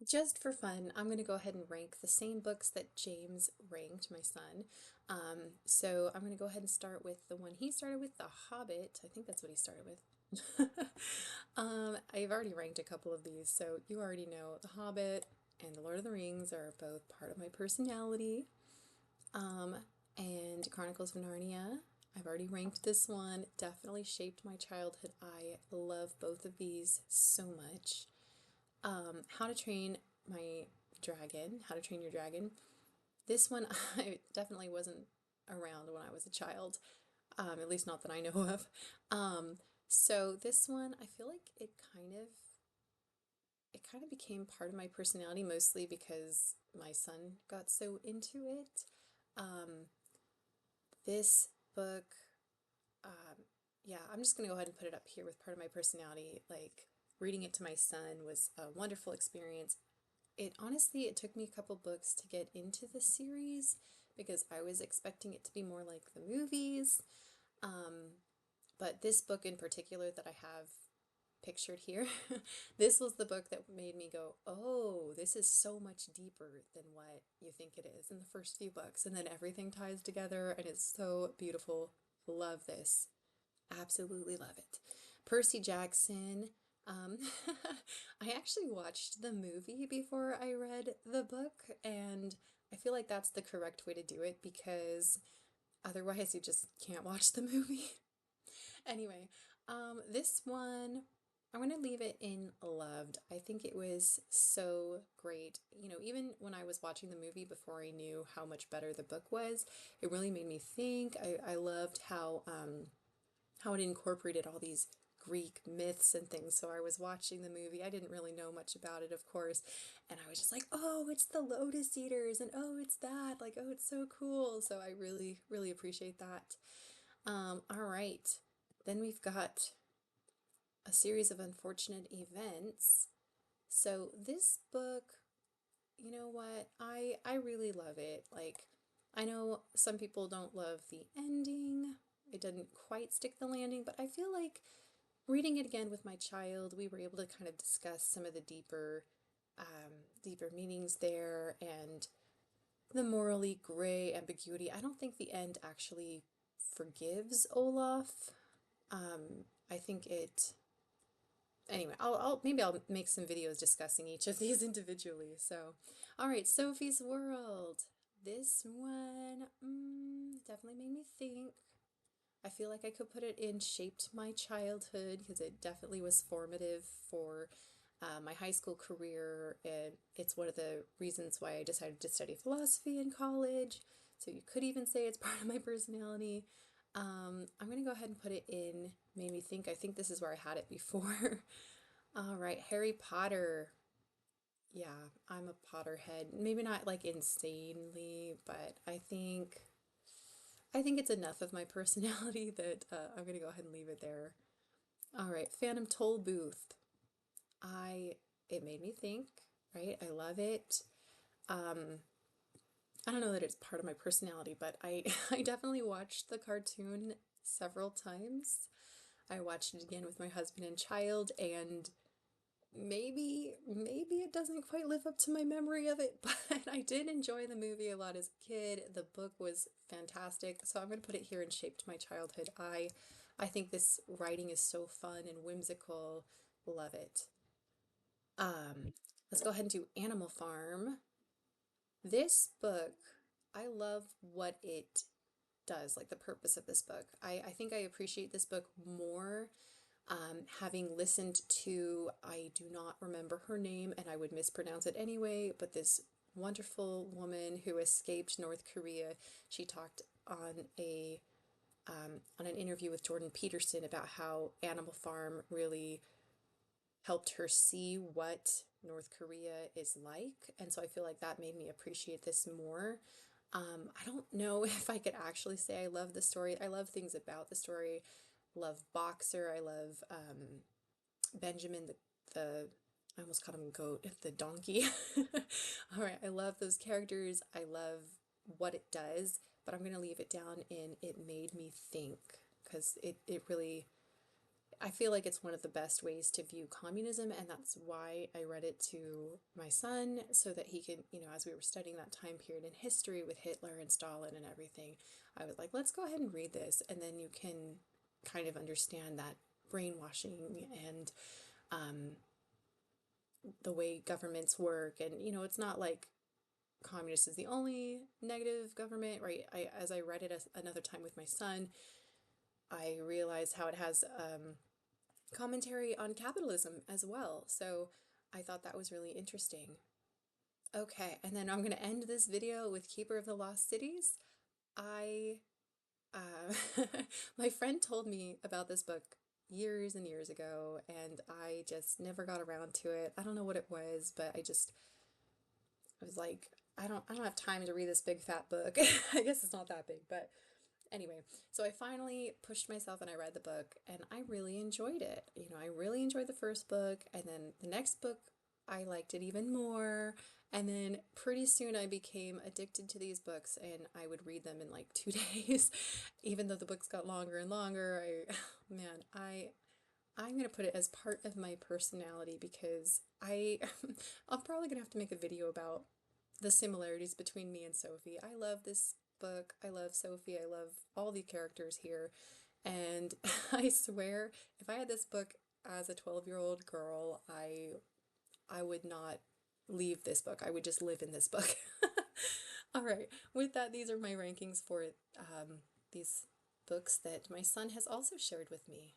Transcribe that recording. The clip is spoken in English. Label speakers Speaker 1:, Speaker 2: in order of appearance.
Speaker 1: Just for fun, I'm going to go ahead and rank the same books that James ranked, my son. So I'm going to go ahead and start with the one he started with, The Hobbit. I think that's what he started with. I've already ranked a couple of these, so you already know The Hobbit and The Lord of the Rings are both part of my personality. And Chronicles of Narnia. I've already ranked this one. Definitely shaped my childhood. I love both of these so much. How to Train My Dragon, How to Train Your Dragon. This one I definitely wasn't around when I was a child, at least not that I know of. So this one, I feel like it kind of became part of my personality mostly because my son got so into it. Um, this book, yeah, I'm just gonna go ahead and put it up here with part of my personality. Like reading it to my son was a wonderful experience. It took me a couple books to get into the series because I was expecting it to be more like the movies. But this book in particular that I have pictured here, this was the book that made me go, oh, this is so much deeper than what you think it is in the first few books. And then everything ties together and it's so beautiful. Love this. Absolutely love it. Percy Jackson. Um, I actually watched the movie before I read the book, and I feel like that's the correct way to do it because otherwise you just can't watch the movie. Anyway, this one, I'm going to leave it in loved. I think it was so great. You know, even when I was watching the movie before I knew how much better the book was, it really made me think. I loved how it incorporated all these Greek myths and things. So I was watching the movie. I didn't really know much about it, of course. And I was just like, oh, it's the Lotus Eaters, and oh, it's that. Like, oh, it's so cool. So I really, really appreciate that. All right. Then we've got a series of unfortunate events. So this book, you know what? I really love it. Like, I know some people don't love the ending. It didn't quite stick the landing, but I feel like reading it again with my child, we were able to kind of discuss some of the deeper meanings there and the morally gray ambiguity. I don't think the end actually forgives Olaf. I think it. Anyway, maybe I'll make some videos discussing each of these individually. So, all right, Sophie's World. This one definitely made me think. I feel like I could put it in shaped my childhood because it definitely was formative for my high school career, and it's one of the reasons why I decided to study philosophy in college. So you could even say it's part of my personality. I'm gonna go ahead and put it in made me think. I think this is where I had it before. All right, Harry Potter. Yeah, I'm a Potterhead. Maybe not like insanely, but I think it's enough of my personality that I'm gonna go ahead and leave it there. All right, Phantom Toll Booth. I it made me think, right? I love it. I don't know that it's part of my personality, but I I definitely watched the cartoon several times. I watched it again with my husband and child, and maybe it doesn't quite live up to my memory of it, but I did enjoy the movie a lot as a kid. The book was fantastic, so I'm going to put it here and shaped my childhood. I think this writing is so fun and whimsical. Love it. Let's go ahead and do Animal Farm. This book, I love what it does, like the purpose of this book. I think I appreciate this book more having listened to, I do not remember her name and I would mispronounce it anyway, but this wonderful woman who escaped North Korea. She talked on an interview with Jordan Peterson about how Animal Farm really helped her see what North Korea is like. And so I feel like that made me appreciate this more. I don't know if I could actually say I love the story. I love things about the story. Love Boxer. I love Benjamin the I almost called him goat, the donkey. All right, I love those characters. I love what it does, but I'm gonna leave it down in it made me think because it really I feel like it's one of the best ways to view communism, and that's why I read it to my son so that he could, as we were studying that time period in history with Hitler and Stalin and everything, I was like, let's go ahead and read this, and then you can kind of understand that brainwashing and um, the way governments work. And, it's not like communist is the only negative government, right? As I read it another time with my son, I realized how it has commentary on capitalism as well. So I thought that was really interesting. Okay, and then I'm going to end this video with Keeper of the Lost Cities. I, my friend told me about this book years and years ago, and I just never got around to it. I don't know what it was, but I was like, I don't have time to read this big fat book. I guess it's not that big, but anyway, so I finally pushed myself and I read the book and I really enjoyed it. I really enjoyed the first book, and then the next book I liked it even more. And then pretty soon I became addicted to these books and I would read them in like 2 days. Even though the books got longer and longer, man, I'm gonna put it as part of my personality because I'm probably gonna have to make a video about the similarities between me and Sophie. I love this book. I love Sophie. I love all the characters here. And I swear, if I had this book as a 12-year-old girl, I would not leave this book. I would just live in this book. All right. With that, these are my rankings for these books that my son has also shared with me.